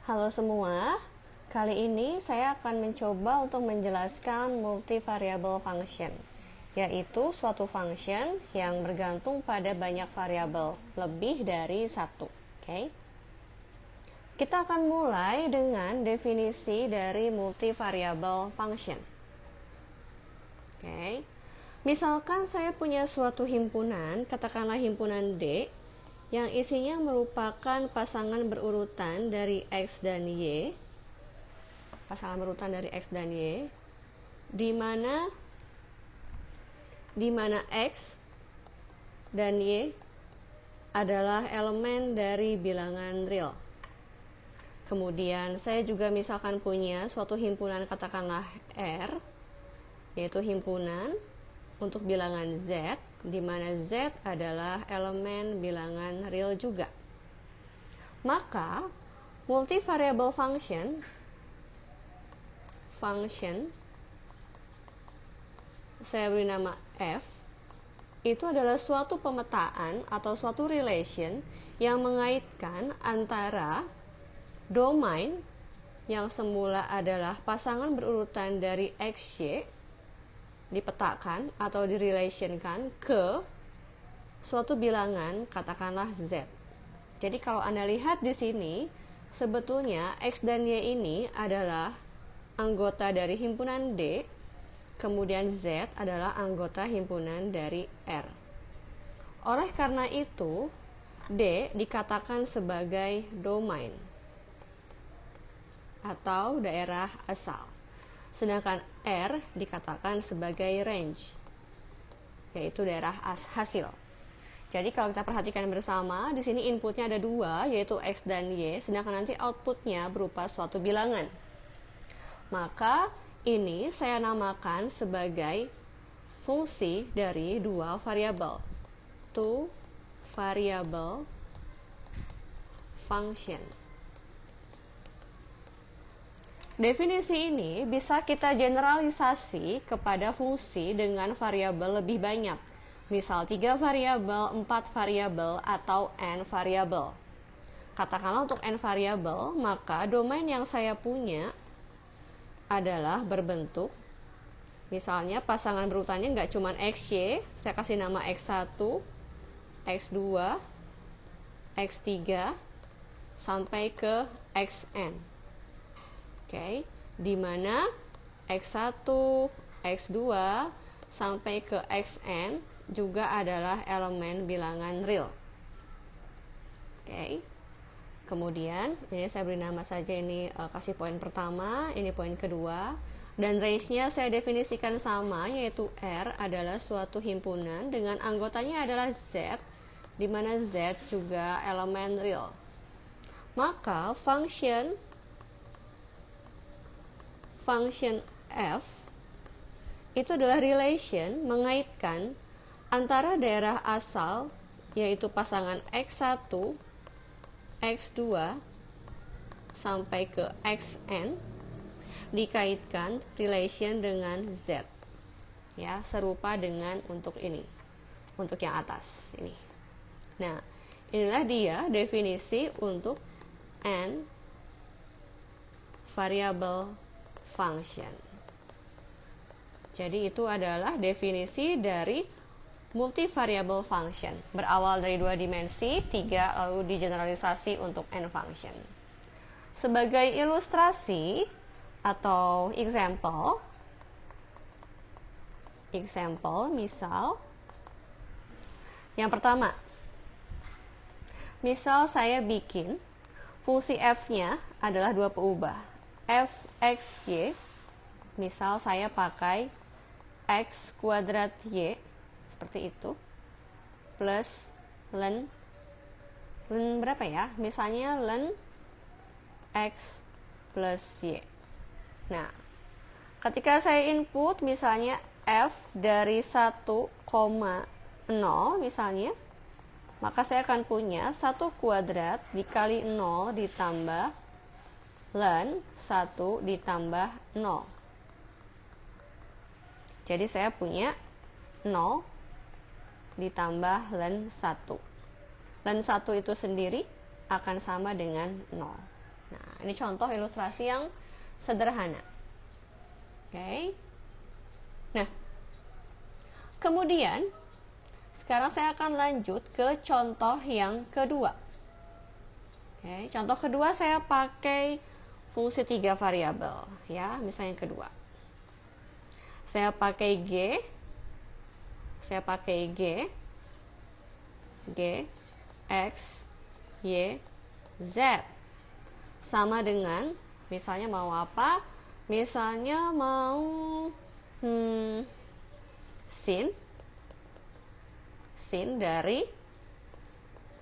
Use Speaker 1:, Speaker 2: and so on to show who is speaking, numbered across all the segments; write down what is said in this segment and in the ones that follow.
Speaker 1: Halo semua, kali ini saya akan mencoba untuk menjelaskan multivariable function, yaitu suatu function yang bergantung pada banyak variabel, lebih dari satu. Oke? Kita akan mulai dengan definisi dari multivariable function. Oke? Misalkan saya punya suatu himpunan, katakanlah himpunan D, yang isinya merupakan pasangan berurutan dari X dan Y, di mana X dan Y adalah elemen dari bilangan real. Kemudian saya juga misalkan punya suatu himpunan, katakanlah R, yaitu himpunan untuk bilangan Z, di mana Z adalah elemen bilangan real juga. Maka multivariable function saya beri nama F, itu adalah suatu pemetaan atau suatu relation yang mengaitkan antara domain yang semula adalah pasangan berurutan dari XY dipetakan atau direlationkan ke suatu bilangan, katakanlah Z. Jadi kalau Anda lihat di sini, sebetulnya X dan Y ini adalah anggota dari himpunan D, kemudian Z adalah anggota himpunan dari R. Oleh karena itu, D dikatakan sebagai domain atau daerah asal. Sedangkan R dikatakan sebagai range, yaitu daerah hasil. Jadi kalau kita perhatikan bersama, di sini inputnya ada dua, yaitu X dan Y, sedangkan nanti outputnya berupa suatu bilangan. Maka ini saya namakan sebagai fungsi dari dua variabel, two variable function. Definisi ini bisa kita generalisasi kepada fungsi dengan variabel lebih banyak, misal 3 variabel, 4 variabel, atau n variabel. Katakanlah untuk n variabel, maka domain yang saya punya adalah berbentuk, misalnya pasangan berurutannya nggak cuma XY, saya kasih nama X1, X2, X3, sampai ke XN. Oke, di mana X1, X2 sampai ke Xn juga adalah elemen bilangan real. Oke. Kemudian ini saya beri nama saja, ini kasih poin pertama, ini poin kedua, dan range-nya saya definisikan sama, yaitu R adalah suatu himpunan dengan anggotanya adalah Z, di mana Z juga elemen real. Maka function F itu adalah relation mengaitkan antara daerah asal, yaitu pasangan X1, X2 sampai ke Xn, dikaitkan relation dengan Z. Ya, serupa dengan untuk ini, untuk yang atas ini. Nah, inilah dia definisi untuk n variable function. Jadi itu adalah definisi dari multivariable function. Berawal dari 2 dimensi, 3 lalu digeneralisasi untuk n function. Sebagai ilustrasi atau example, misal yang pertama, misal saya bikin fungsi f-nya adalah dua peubah, f x y, misal saya pakai x kuadrat y seperti itu, plus len berapa ya, misalnya len x plus y. Nah, ketika saya input misalnya f dari 1,0 misalnya, maka saya akan punya 1 kuadrat dikali 0 ditambah len 1 ditambah 0. Jadi saya punya 0 ditambah len 1. Len 1 itu sendiri akan sama dengan 0. Nah, ini contoh ilustrasi yang sederhana. Oke. Nah, kemudian sekarang saya akan lanjut ke contoh yang kedua. Oke, contoh kedua saya pakai fungsi 3 variabel ya, misalnya yang kedua. Saya pakai G X, Y, Z sama dengan, misalnya mau apa? Misalnya mau sin dari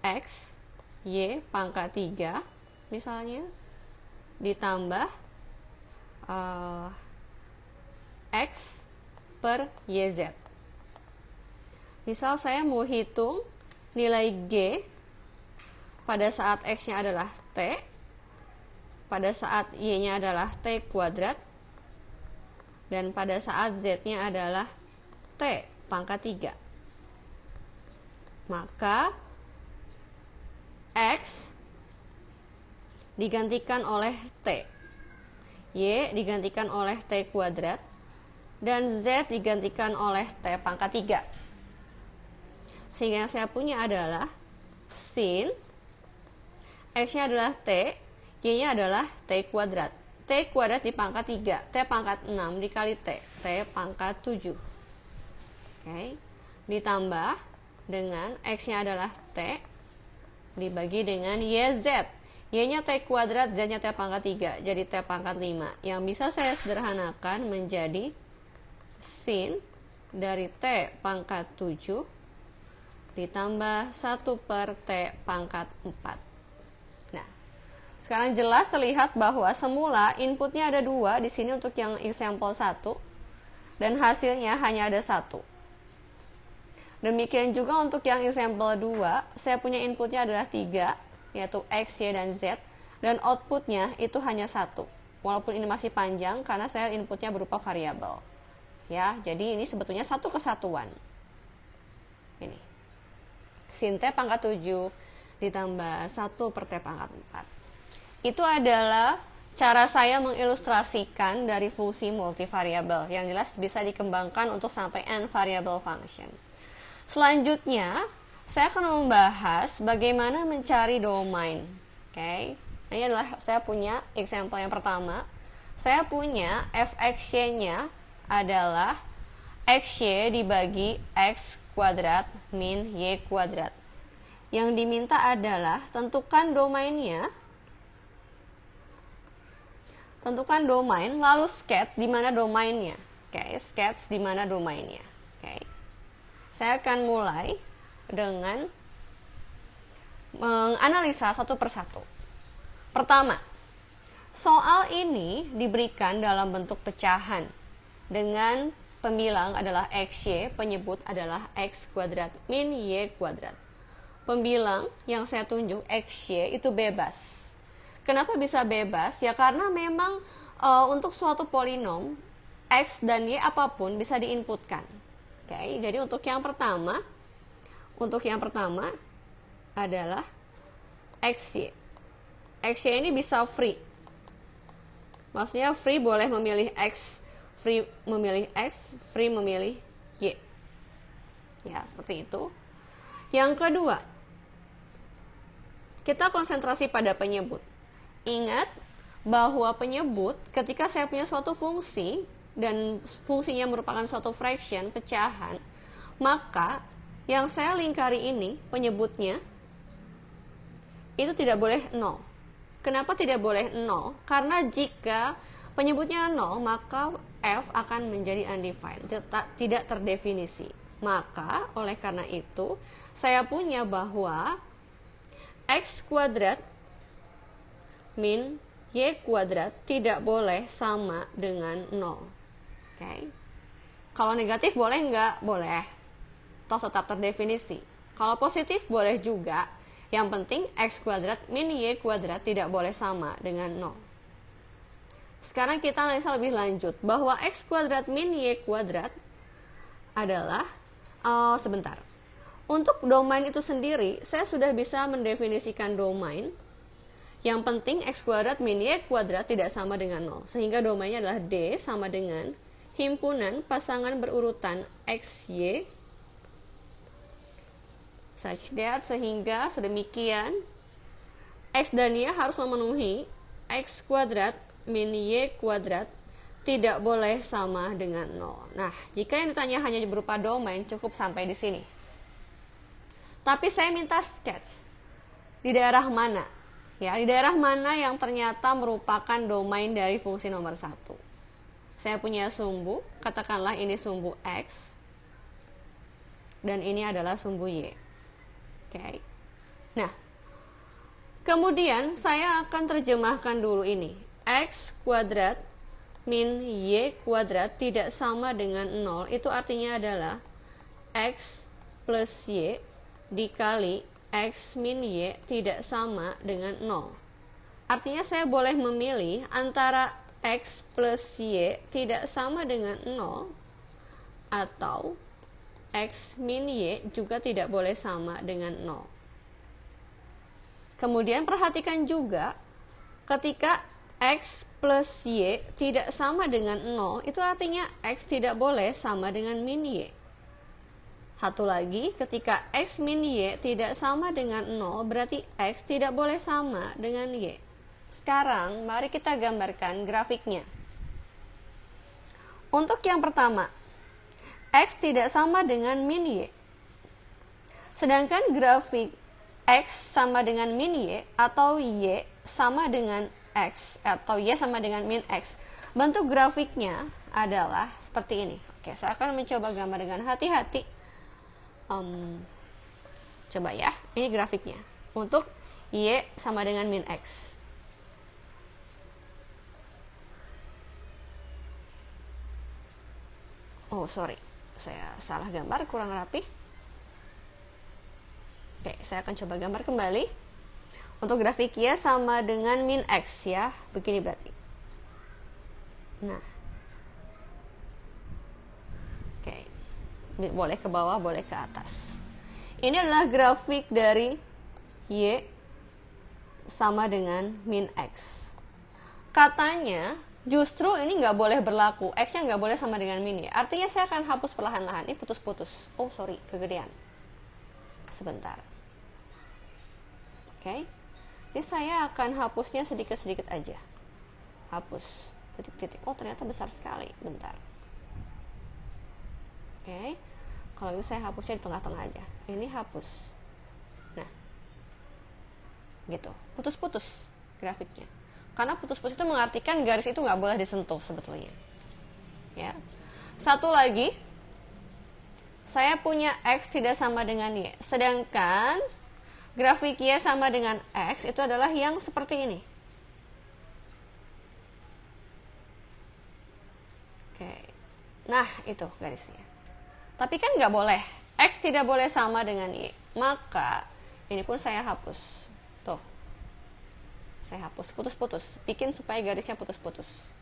Speaker 1: X, Y pangkat 3 misalnya ditambah X per YZ. Misal saya mau hitung nilai G pada saat X-nya adalah T, pada saat Y-nya adalah T kuadrat, dan pada saat Z-nya adalah T pangkat 3. Maka X digantikan oleh T, Y digantikan oleh T kuadrat, dan Z digantikan oleh T pangkat 3. Sehingga yang saya punya adalah sin X-nya adalah T, Y-nya adalah T kuadrat. T kuadrat dipangkat 3, T pangkat 6 dikali T pangkat 7. Oke. Ditambah dengan X-nya adalah T dibagi dengan YZ. Y-nya T kuadrat, Z-nya T pangkat 3, jadi T pangkat 5. Yang bisa saya sederhanakan menjadi sin dari T pangkat 7 ditambah 1 per T pangkat 4. Nah, sekarang jelas terlihat bahwa semula inputnya ada 2 di sini untuk yang example 1 dan hasilnya hanya ada 1. Demikian juga untuk yang example 2, saya punya inputnya adalah 3, yaitu X, Y, dan Z, dan outputnya itu hanya 1. Walaupun ini masih panjang karena saya inputnya berupa variabel. Ya, jadi ini sebetulnya satu kesatuan. Ini. Sin T pangkat 7 ditambah 1 per T pangkat 4. Itu adalah cara saya mengilustrasikan dari fungsi multivariabel. Yang jelas bisa dikembangkan untuk sampai n variable function. Selanjutnya, saya akan membahas bagaimana mencari domain. Oke. Ini adalah saya punya example yang pertama. Saya punya fxy-nya adalah xy dibagi x kuadrat min y kuadrat. Yang diminta adalah tentukan domainnya. Tentukan domain lalu sketch di mana domainnya. Oke, sketch di mana domainnya. Oke. Saya akan mulai dengan menganalisa satu persatu. Pertama, soal ini diberikan dalam bentuk pecahan dengan pembilang adalah xy, penyebut adalah x kuadrat min y kuadrat. Pembilang yang saya tunjuk xy itu bebas. Kenapa bisa bebas? Ya karena memang untuk suatu polinom x dan y apapun bisa diinputkan. Oke, jadi untuk yang pertama adalah xy. Xy ini bisa free. Maksudnya free boleh memilih x, free memilih x, free memilih y. Ya, seperti itu. Yang kedua, kita konsentrasi pada penyebut. Ingat bahwa penyebut ketika saya punya suatu fungsi dan fungsinya merupakan suatu fraction, pecahan, maka yang saya lingkari ini, penyebutnya, itu tidak boleh 0. Kenapa tidak boleh 0? Karena jika penyebutnya 0, maka f akan menjadi undefined, tidak terdefinisi. Maka, oleh karena itu, saya punya bahwa x kuadrat min y kuadrat tidak boleh sama dengan 0. Okay. Kalau negatif boleh nggak? Boleh. Toh tetap terdefinisi. Kalau positif boleh juga. Yang penting x kuadrat min y kuadrat tidak boleh sama dengan 0. Sekarang kita analisa lebih lanjut. Bahwa x kuadrat min y kuadrat adalah, sebentar. Untuk domain itu sendiri, saya sudah bisa mendefinisikan domain Yang penting X kuadrat min Y kuadrat tidak sama dengan 0. Sehingga domainnya adalah D sama dengan himpunan pasangan berurutan X, Y, such that, sehingga sedemikian X dan Y harus memenuhi X kuadrat min Y kuadrat tidak boleh sama dengan 0. Nah, jika yang ditanya hanya berupa domain, cukup sampai di sini. Tapi saya minta sketch. Di daerah mana? Ya, di daerah mana yang ternyata merupakan domain dari fungsi nomor 1? Saya punya sumbu, katakanlah ini sumbu X, dan ini adalah sumbu Y. Oke. Nah, kemudian saya akan terjemahkan dulu ini. X kuadrat min Y kuadrat tidak sama dengan 0, itu artinya adalah X plus Y dikali X min Y tidak sama dengan 0. Artinya saya boleh memilih antara X plus Y tidak sama dengan 0 atau X min Y juga tidak boleh sama dengan 0. Kemudian perhatikan juga ketika X plus Y tidak sama dengan 0, itu artinya X tidak boleh sama dengan min Y. Satu lagi, ketika X min Y tidak sama dengan 0, berarti X tidak boleh sama dengan Y. Sekarang, mari kita gambarkan grafiknya. Untuk yang pertama, X tidak sama dengan min Y. Sedangkan grafik X sama dengan min Y atau Y sama dengan X atau Y sama dengan min X, bentuk grafiknya adalah seperti ini. Oke, saya akan mencoba gambar dengan hati-hati. Coba ya, ini grafiknya untuk Y sama dengan min X. Oh sorry, saya salah gambar, kurang rapi. Oke, saya akan coba gambar kembali. Untuk grafik Y sama dengan min X ya, begini berarti. Nah, oke, boleh ke bawah, boleh ke atas. Ini adalah grafik dari Y sama dengan min X. Katanya justru ini nggak boleh berlaku, X-nya nggak boleh sama dengan min Y. Artinya saya akan hapus perlahan-lahan, ini putus-putus. Oh sorry, kegedean. Sebentar. Oke. Ini saya akan hapusnya sedikit-sedikit aja. Hapus. Titik-titik. Oh ternyata besar sekali. Bentar. Oke. Kalau gitu saya hapusnya di tengah-tengah aja. Ini hapus. Nah. Gitu. Putus-putus grafiknya. Karena putus-putus itu mengartikan garis itu nggak boleh disentuh sebetulnya. Ya. Satu lagi. Saya punya X tidak sama dengan Y. Sedangkan grafik Y sama dengan X itu adalah yang seperti ini. Oke. Nah, itu garisnya. Tapi kan nggak boleh. X tidak boleh sama dengan Y. Maka, ini pun saya hapus. Tuh. Saya hapus. Putus-putus. Bikin supaya garisnya putus-putus.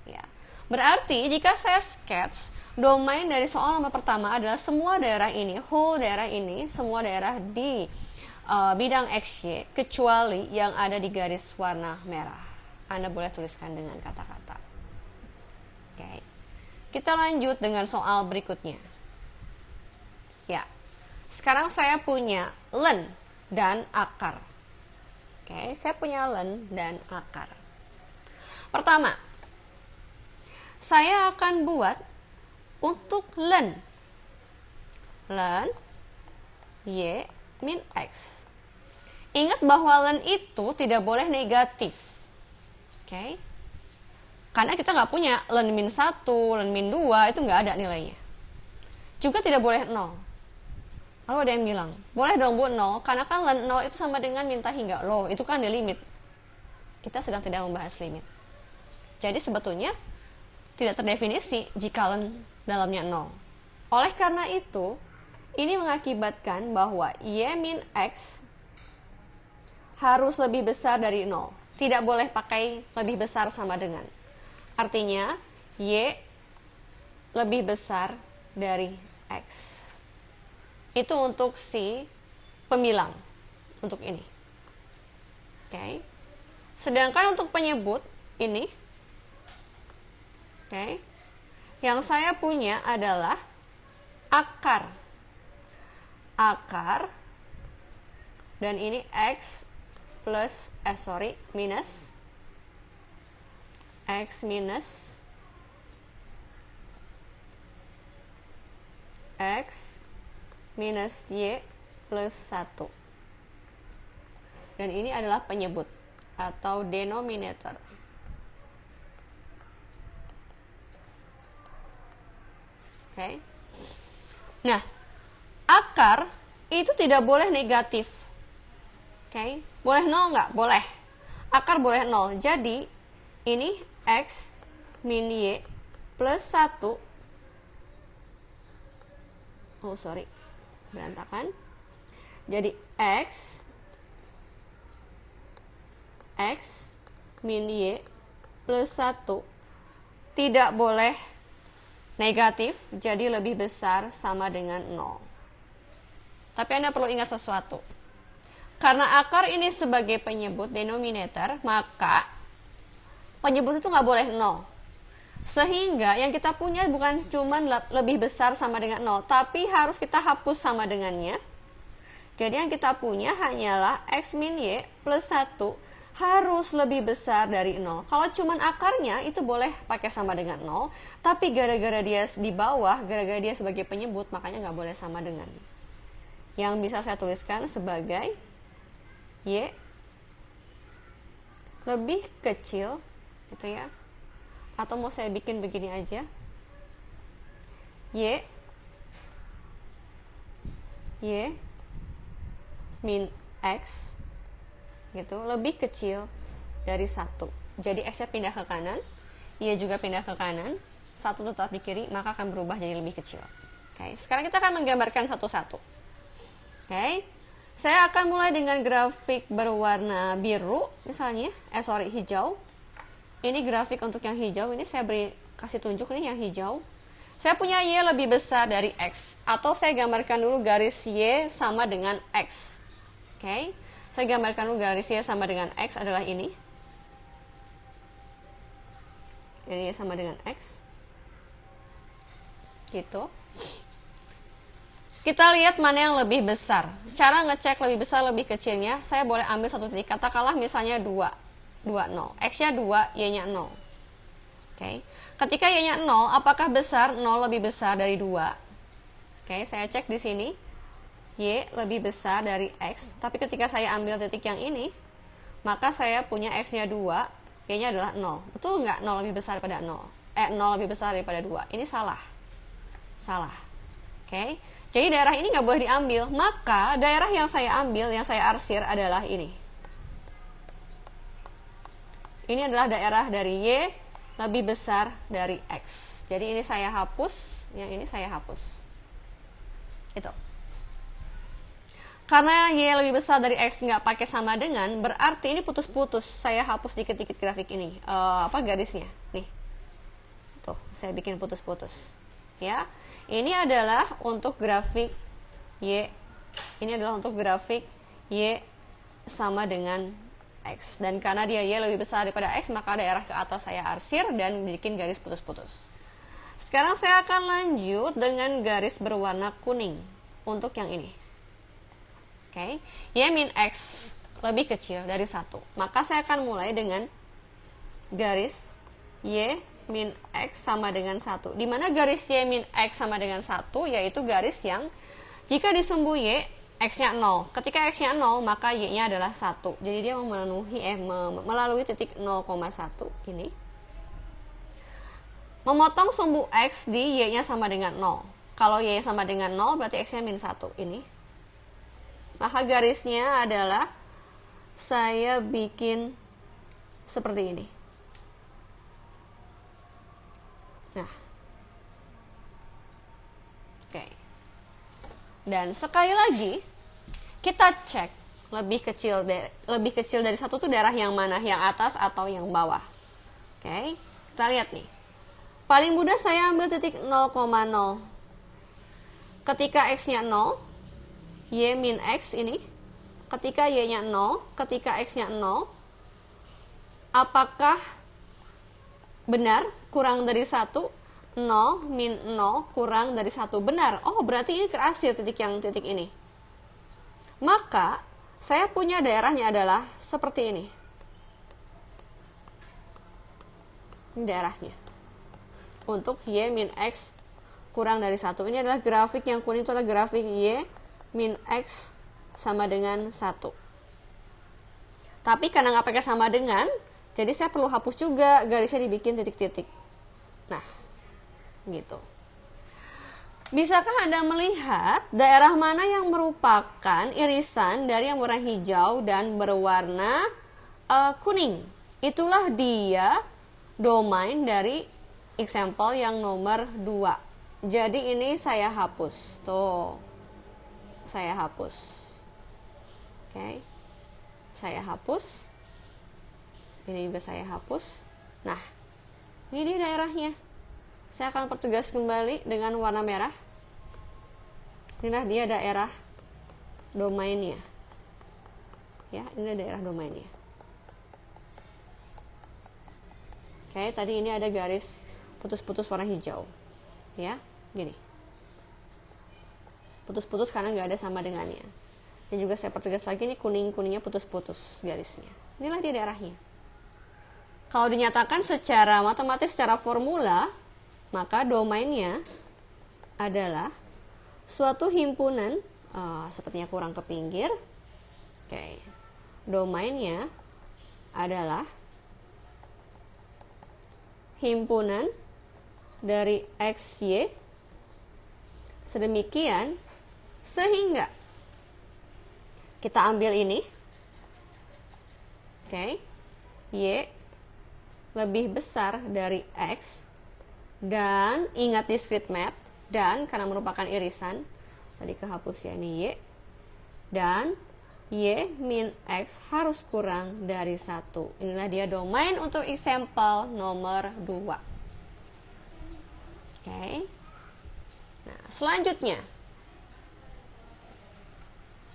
Speaker 1: Ya. Berarti, jika saya sketch, domain dari soal nomor pertama adalah semua daerah ini, whole daerah ini, semua daerah di bidang XY kecuali yang ada di garis warna merah. Anda boleh tuliskan dengan kata-kata. Oke. Kita lanjut dengan soal berikutnya. Ya. Sekarang saya punya len dan akar. Oke, saya punya len dan akar. Pertama, saya akan buat untuk len Y min X. Ingat bahwa len itu tidak boleh negatif. Oke. Karena kita nggak punya len min 1, len min 2, itu nggak ada nilainya. Juga tidak boleh 0. Lalu ada yang bilang, boleh dong Bu 0, karena kan len 0 itu sama dengan minta hingga. Loh, itu kan di limit. Kita sedang tidak membahas limit. Jadi sebetulnya tidak terdefinisi jika len dalamnya 0. Oleh karena itu, ini mengakibatkan bahwa Y min X harus lebih besar dari 0. Tidak boleh pakai lebih besar sama dengan. Artinya, Y lebih besar dari X. Itu untuk si pemilang. Untuk ini. Oke. Sedangkan untuk penyebut ini, oke, yang saya punya adalah akar. Akar, dan ini X plus, minus. X minus X minus Y plus 1. Dan ini adalah penyebut atau denominator. Oke. Nah, akar itu tidak boleh negatif. Oke. Boleh 0 nggak? Boleh. Akar boleh 0. Jadi, ini X min Y plus 1. Oh, sorry. Berantakan. Jadi, X min Y plus 1 tidak boleh negatif, jadi lebih besar sama dengan 0. Tapi Anda perlu ingat sesuatu. Karena akar ini sebagai penyebut denominator, maka penyebut itu nggak boleh 0. Sehingga yang kita punya bukan cuma lebih besar sama dengan 0, tapi harus kita hapus sama dengannya. Jadi yang kita punya hanyalah X min Y plus 1 harus lebih besar dari 0. Kalau cuman akarnya itu boleh pakai sama dengan 0, tapi gara-gara dia di bawah, gara-gara dia sebagai penyebut, makanya nggak boleh sama dengan. Yang bisa saya tuliskan sebagai Y lebih kecil, gitu ya. Atau mau saya bikin begini aja. Y min X gitu, lebih kecil dari 1. Jadi X-nya pindah ke kanan, Y juga pindah ke kanan, 1 tetap di kiri, maka akan berubah jadi lebih kecil. Oke, sekarang kita akan menggambarkan satu-satu. Oke, saya akan mulai dengan grafik berwarna biru, misalnya, hijau. Ini grafik untuk yang hijau, ini saya kasih tunjuk nih yang hijau. Saya punya Y lebih besar dari X, atau saya gambarkan dulu garis Y sama dengan X. Oke. Saya gambarkan dulu garis Y sama dengan X adalah ini. Jadi Y sama dengan X. Gitu. Kita lihat mana yang lebih besar. Cara ngecek lebih besar lebih kecilnya, saya boleh ambil satu titik. Katakanlah misalnya 2, 0. X-nya 2, Y-nya 0. Oke. Ketika Y-nya 0, apakah besar? 0 lebih besar dari 2. Oke, saya cek di sini. Y lebih besar dari X, tapi ketika saya ambil titik yang ini, maka saya punya X-nya 2, Y-nya adalah 0. Betul nggak 0 lebih besar daripada 0? 0 lebih besar daripada 2. Ini salah. Salah. Oke. Jadi daerah ini nggak boleh diambil, maka daerah yang saya ambil, yang saya arsir adalah ini. Ini adalah daerah dari Y lebih besar dari X. Jadi ini saya hapus, yang ini saya hapus. Itu. Karena Y lebih besar dari X nggak pakai sama dengan, berarti ini putus-putus. Saya hapus dikit-dikit grafik ini. Garisnya? Nih. Tuh, saya bikin putus-putus. Ya. Ini adalah untuk grafik Y. Ini adalah untuk grafik Y sama dengan X. Dan karena dia Y lebih besar daripada X, maka daerah ke atas saya arsir dan bikin garis putus-putus. Sekarang saya akan lanjut dengan garis berwarna kuning untuk yang ini. Oke, Y min X lebih kecil dari 1. Maka saya akan mulai dengan garis Y min X sama dengan 1. Di mana garis Y min X sama dengan 1, yaitu garis yang jika disumbu Y, X-nya 0. Ketika X-nya 0, maka Y-nya adalah 1. Jadi dia melalui titik 0,1 ini. Memotong sumbu X di Y-nya sama dengan 0. Kalau Y sama dengan 0, berarti X-nya min 1 ini. Maka garisnya adalah saya bikin seperti ini. Nah. Oke. Dan sekali lagi kita cek lebih kecil dari 1 itu daerah yang mana, yang atas atau yang bawah. Oke. Kita lihat nih. Paling mudah saya ambil titik 0,0. Ketika X-nya 0, Y min X ini, ketika Y-nya 0, ketika X-nya 0, apakah benar kurang dari 1? 0 min 0 kurang dari 1. Benar. Oh, berarti ini kerasir titik ini. Maka saya punya daerahnya adalah seperti ini. Ini daerahnya. Untuk Y min X kurang dari 1. Ini adalah grafik yang kuning, itu adalah grafik Y min X sama dengan 1. Tapi karena nggak pakai sama dengan, jadi saya perlu hapus juga, garisnya dibikin titik-titik. Nah, gitu. Bisakah Anda melihat daerah mana yang merupakan irisan dari yang berwarna hijau dan berwarna kuning? Itulah dia domain dari example yang nomor 2. Jadi ini saya hapus. Tuh. Saya hapus. Oke. Saya hapus. Ini juga saya hapus. Nah, ini dia daerahnya. Saya akan pertegas kembali dengan warna merah. Inilah dia daerah domainnya. Ya, ini daerah domainnya. Oke, tadi ini ada garis putus-putus warna hijau. Ya, gini. Putus-putus karena nggak ada sama dengannya. Dan juga saya pertegas lagi, ini kuning-kuningnya putus-putus garisnya. Inilah dia daerahnya. Kalau dinyatakan secara matematis, secara formula, maka domainnya adalah suatu himpunan, sepertinya kurang ke pinggir. Oke. Domainnya adalah himpunan dari X, Y sedemikian sehingga kita ambil ini, oke, Y lebih besar dari X, dan ingat discrete math, dan karena merupakan irisan, tadi kehapus ya, ini Y, dan Y min X harus kurang dari 1. Inilah dia domain untuk example nomor 2. Oke. Nah, selanjutnya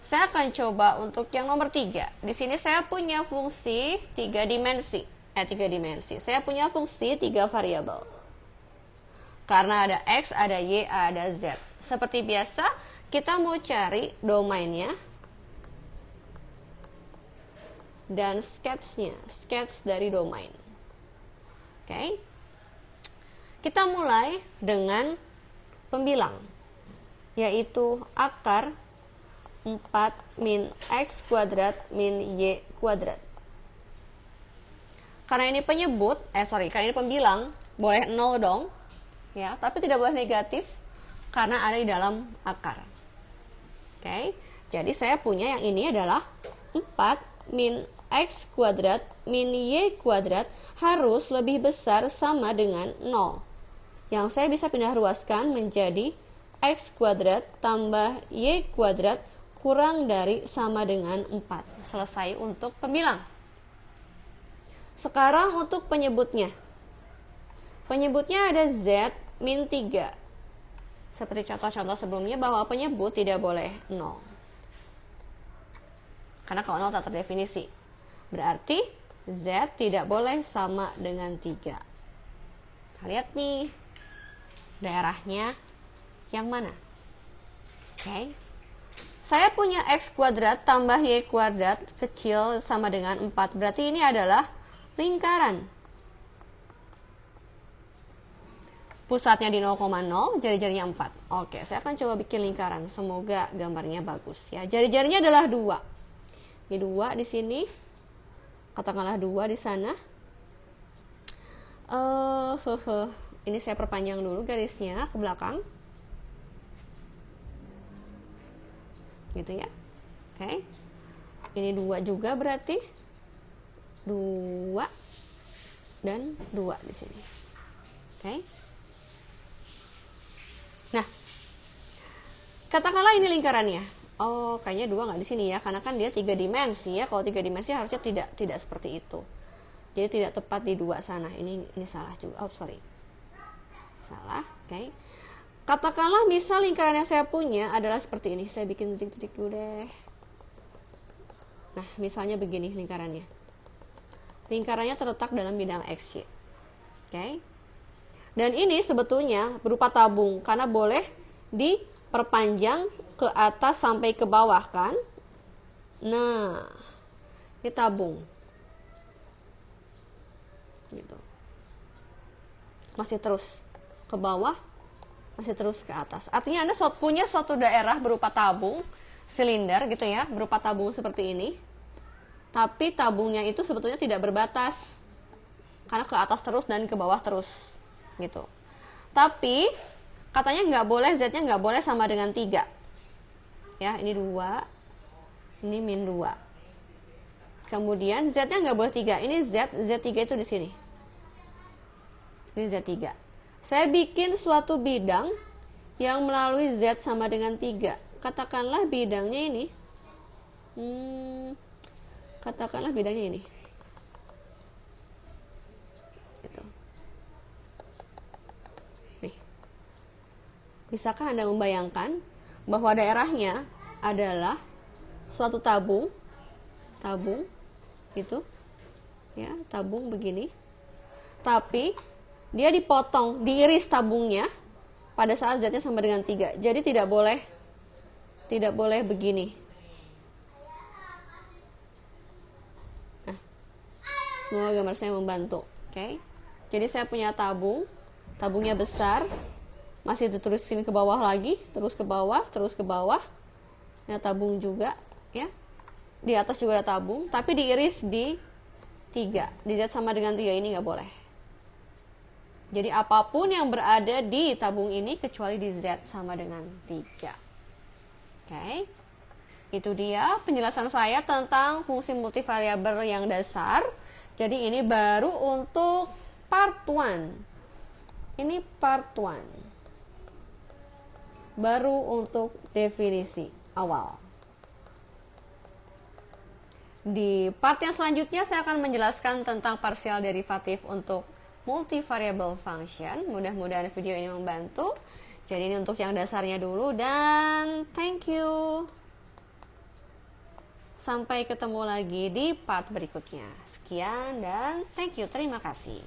Speaker 1: saya akan coba untuk yang nomor 3. Di sini saya punya fungsi 3 dimensi. Saya punya fungsi 3 variabel. Karena ada X, ada Y, ada Z. Seperti biasa, kita mau cari domainnya dan sketsnya, skets dari domain. Oke. Kita mulai dengan pembilang, yaitu akar 4 min X kuadrat min Y kuadrat. Karena ini penyebut, karena ini pembilang, boleh 0 dong, ya, tapi tidak boleh negatif karena ada di dalam akar. Oke. Jadi saya punya yang ini adalah 4 min X kuadrat min Y kuadrat harus lebih besar sama dengan 0. Yang saya bisa pindah ruaskan menjadi X kuadrat tambah Y kuadrat kurang dari sama dengan 4. Selesai untuk pembilang. Sekarang untuk penyebutnya. Penyebutnya ada Z min 3. Seperti contoh-contoh sebelumnya bahwa penyebut tidak boleh 0. Karena kalau 0 tak terdefinisi. Berarti Z tidak boleh sama dengan 3. Kita lihat nih, daerahnya yang mana? Oke. Saya punya X kuadrat tambah Y kuadrat kecil sama dengan 4. Berarti ini adalah lingkaran. Pusatnya di 0,0, jari-jarinya 4. Oke, saya akan coba bikin lingkaran. Semoga gambarnya bagus ya. Jari-jarinya adalah 2. Ini 2 di sini. Katakanlah 2 di sana. Ini saya perpanjang dulu garisnya ke belakang. Gitu ya. Oke. Ini 2 juga berarti. 2 dan 2 di sini. Oke. Nah, katakanlah ini lingkarannya. Oh, kayaknya 2 nggak di sini ya, karena kan dia 3 dimensi ya. Kalau 3 dimensi harusnya tidak seperti itu. Jadi tidak tepat di 2 sana. Ini salah juga. Oh, sorry. Salah, oke. Katakanlah misal lingkaran yang saya punya adalah seperti ini. Saya bikin titik-titik dulu deh. Nah, misalnya begini lingkarannya. Lingkarannya terletak dalam bidang X, Y. Oke. Dan ini sebetulnya berupa tabung karena boleh diperpanjang ke atas sampai ke bawah kan. Nah, ini tabung. Gitu. Masih terus ke bawah, masih terus ke atas. Artinya Anda punya suatu daerah berupa tabung, silinder gitu ya, berupa tabung seperti ini. Tapi tabungnya itu sebetulnya tidak berbatas. Karena ke atas terus dan ke bawah terus. Gitu. Tapi katanya nggak boleh, Z-nya nggak boleh sama dengan 3. Ya, ini 2, ini min 2. Kemudian Z-nya nggak boleh 3. Ini Z3 itu di sini. Ini Z3. Saya bikin suatu bidang yang melalui Z sama dengan 3. Katakanlah bidangnya ini. Katakanlah bidangnya ini. Gitu. Nih. Bisakah Anda membayangkan bahwa daerahnya adalah suatu tabung gitu ya, tabung begini, tapi dia dipotong, diiris tabungnya pada saat Z-nya sama dengan 3. Jadi tidak boleh begini. Nah, semoga gambar saya membantu. Oke. Jadi saya punya tabungnya besar, masih diterusin ke bawah lagi, terus ke bawah, terus ke bawah. Nah, tabung juga ya. Di atas juga ada tabung, tapi diiris di 3. Di Z sama dengan 3 ini nggak boleh. Jadi apapun yang berada di tabung ini kecuali di Z sama dengan 3. Oke. Itu dia penjelasan saya tentang fungsi multivariabel yang dasar. Jadi ini baru untuk part 1. Ini part 1. Baru untuk definisi awal. Di part yang selanjutnya saya akan menjelaskan tentang partial derivatif untuk multivariable function. Mudah-mudahan video ini membantu. Jadi ini untuk yang dasarnya dulu dan thank you. Sampai ketemu lagi di part berikutnya. Sekian dan thank you. Terima kasih.